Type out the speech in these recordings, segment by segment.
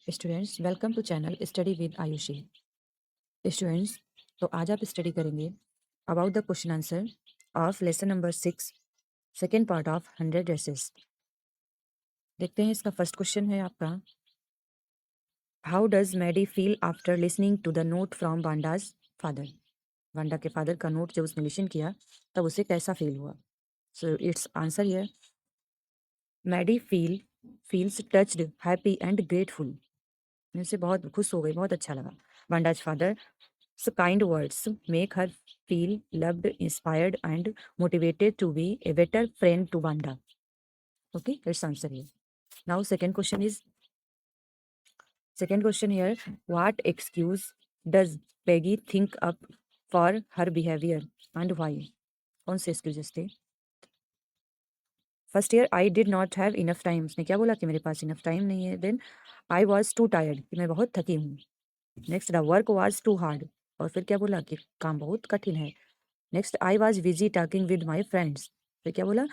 Students welcome to channel study with Ayushi. Students, तो आज आप स्टडी करेंगे about the question answer of lesson number 6 second part of 100 dresses. देखते हैं, इसका फर्स्ट क्वेश्चन है आपका, how does Maddie feel after listening to the note from Wanda's father. Wanda के फादर का नोट जब उसने लिसन किया तब उसे कैसा फील हुआ। So its answer here, Maddie feels touched, happy and grateful. उसे बहुत खुश हो गई, बहुत अच्छा लगा। Wanda's father so kind words make her feel loved, inspired, and motivated to be a better friend to Wanda. Okay, let's answer here. Now, second question here. What excuse does Peggy think up for her behavior and why? कौन से excuses थे? First year I did not have enough time, उसने क्या बोला कि मेरे पास enough time नहीं है। Then I was too tired, कि मैं बहुत थकी हूँ। Next the work was too hard, और फिर क्या बोला कि काम बहुत कठिन है। Next I was busy talking with my friends, फिर क्या बोला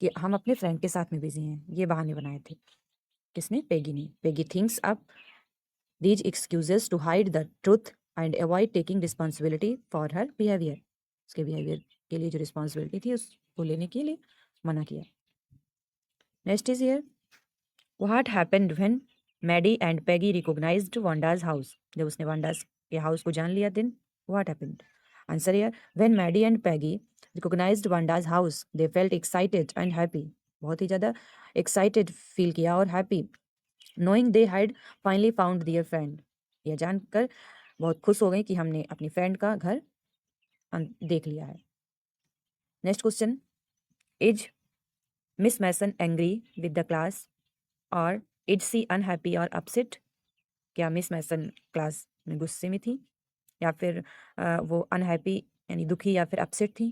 कि हम अपने फ्रेंड के साथ में बिजी हैं। ये बहाने बनाए थे किसने? पेगी ने। Peggy thinks up these excuses to hide the truth and avoid taking responsibility for her behaviour. उसके बिहेवियर के लिए जो रिस्पॉन्सिबिलिटी थी उसको लेने के लिए मना किया। Next is here, what happened when Maddie and Peggy recognised Wanda's house. जब उसने वांडाज के हाउस को जान लिया, then what happened? Answer here, when Maddie and Peggy recognised Wanda's house they felt excited and happy. बहुत ही ज़्यादा excited feel किया और happy, knowing they had finally found their friend. यह जानकर बहुत खुश हो गई कि हमने अपनी फ्रेंड का घर देख लिया है। Next question, is Miss Mason angry with the class और इज सी अनहैप्पी और अपसेट। क्या मिस मैसन क्लास में गुस्से में थी या फिर वो अनहैप्पी यानी दुखी या फिर अपसेट थी?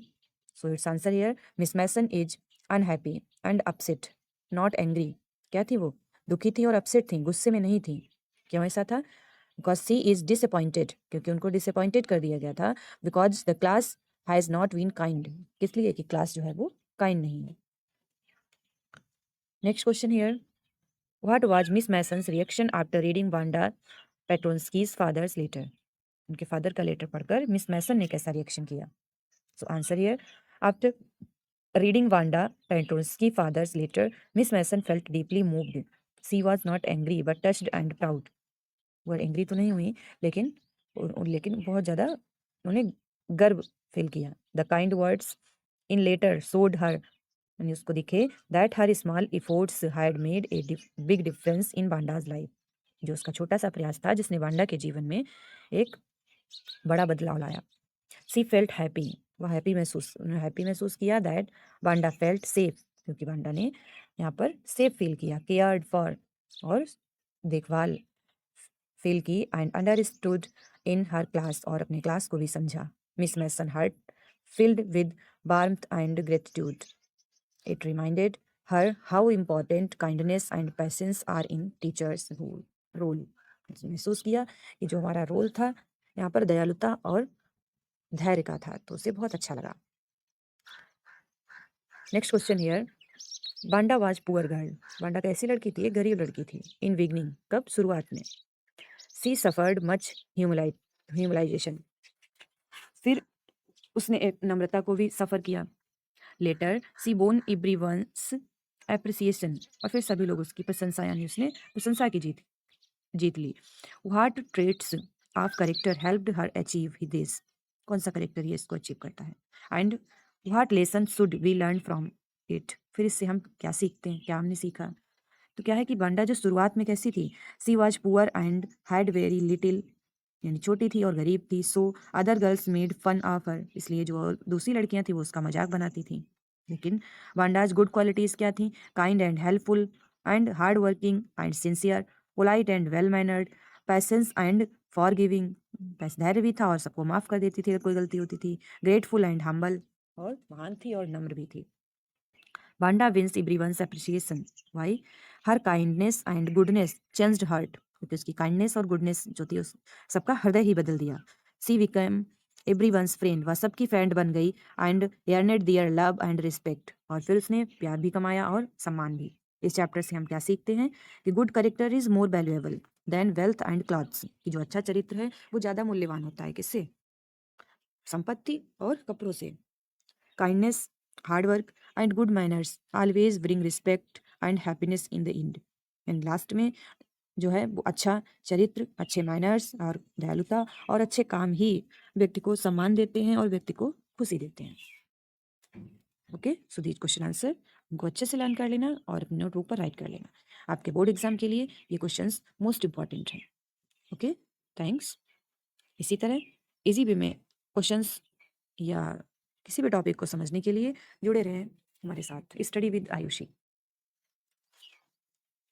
So its answer here, Miss Mason is unhappy and upset, not angry. क्या थी वो? दुखी थी और अपसेट थी, गुस्से में नहीं थी। क्यों ऐसा था? बिकॉज सी इज डिसअपॉइंटेड, क्योंकि उनको डिसअपॉइंटेड कर दिया गया था। Because the class has not been kind, किस लिए? कि क्लास जो है वो काइंड नहीं है। Next question here, what was Miss Mason's reaction after reading Wanda Petronski's father's letter. उनके फादर का लेटर पढ़कर मिस मैसन ने कैसा रिएक्शन किया? So answer here, after reading Wanda Petronski father's letter Miss Mason felt deeply moved. She was not angry but touched and proud. वो angry तो नहीं हुई, लेकिन लेकिन बहुत ज़्यादा उन्हें गर्व फील किया। The kind words in letter showed her, यानी उसको दिखे that her small efforts had made a big difference in Wanda's life. जो उसका छोटा सा प्रयास था जिसने वांडा के जीवन में एक बड़ा बदलाव लाया। सी फेल्ट हैप्पी, वह हैप्पी महसूस किया। दैट वांडा फेल्ट सेफ, क्योंकि वांडा ने यहाँ पर सेफ फील किया। केयर्ड फॉर, और देखभाल फील की। And understood in her class, और अपने क्लास को भी समझा। Miss Mason heart filled with warmth and gratitude. It reminded her how important kindness and patience are in teachers' role. उसने महसूस किया कि जो हमारा रोल था यहाँ पर दयालुता और धैर्य का था, तो उसे बहुत अच्छा लगा। Next question here, Wanda was poor girl. Wanda कैसी लड़की थी? एक गरीब लड़की थी। इन बिगनिंग, कब? शुरुआत में। सी सफर्ड मच ह्यूमिलाइजेशन, फिर उसने एक नम्रता को भी सफ़र किया। लेटर सी बोन एवरीवन्स एप्रिसिएशन, और फिर सभी लोग उसकी प्रशंसा, यानी उसने प्रशंसा की जीत ली। What traits of character helped her achieve this. कौन सा करेक्टर ये इसको अचीव करता है? And what lesson should we learn from it. फिर इससे हम क्या सीखते हैं, क्या हमने सीखा? तो क्या है कि वांडा जो शुरुआत में कैसी थी? She was poor and had very little, यानी छोटी थी और गरीब थी। So other girls made fun of her, इसलिए जो दूसरी लड़कियां थी वो उसका मजाक बनाती थी। लेकिन वांडाज गुड क्वालिटीज क्या थी? Kind and helpful and hard working and sincere, polite and well mannered, patience and forgiving, धैर्य भी था और सबको माफ कर देती थी अगर कोई गलती होती थी। ग्रेटफुल एंड हम्बल, और महान थी और नम्र भी थी। Wanda wins everyone's appreciation, why? Her kindness and goodness changed hurt, क्योंकि उसकी काइंडनेस और गुडनेस जो थी उस सबका हृदय ही बदल दिया। सी बिकम एवरीवन्स फ्रेंड, वह सबकी फ्रेंड बन गई। And अर्नेड their love and respect, और फिर उसने प्यार भी कमाया और सम्मान भी। इस चैप्टर से हम क्या सीखते हैं कि good character is more valuable then wealth and clothes, कि जो अच्छा चरित्र है वो ज़्यादा मूल्यवान होता है किससे? संपत्ति और कपड़ों से। Kindness, hard work and good manners always bring respect and happiness in the end. And last में जो है वो अच्छा चरित्र, अच्छे मैनर्स और दयालुता और अच्छे काम ही व्यक्ति को सम्मान देते हैं और व्यक्ति को खुशी देते हैं। Okay, so these question answer उनको अच्छे से लर्न कर लेना और अपने नोटबुक पर राइट कर लेना। आपके बोर्ड एग्जाम के लिए ये क्वेश्चंस मोस्ट इंपॉर्टेंट हैं। Okay, thanks. इसी तरह इजी वे में क्वेश्चंस या किसी भी टॉपिक को समझने के लिए जुड़े रहें हमारे साथ स्टडी विद आयुषी।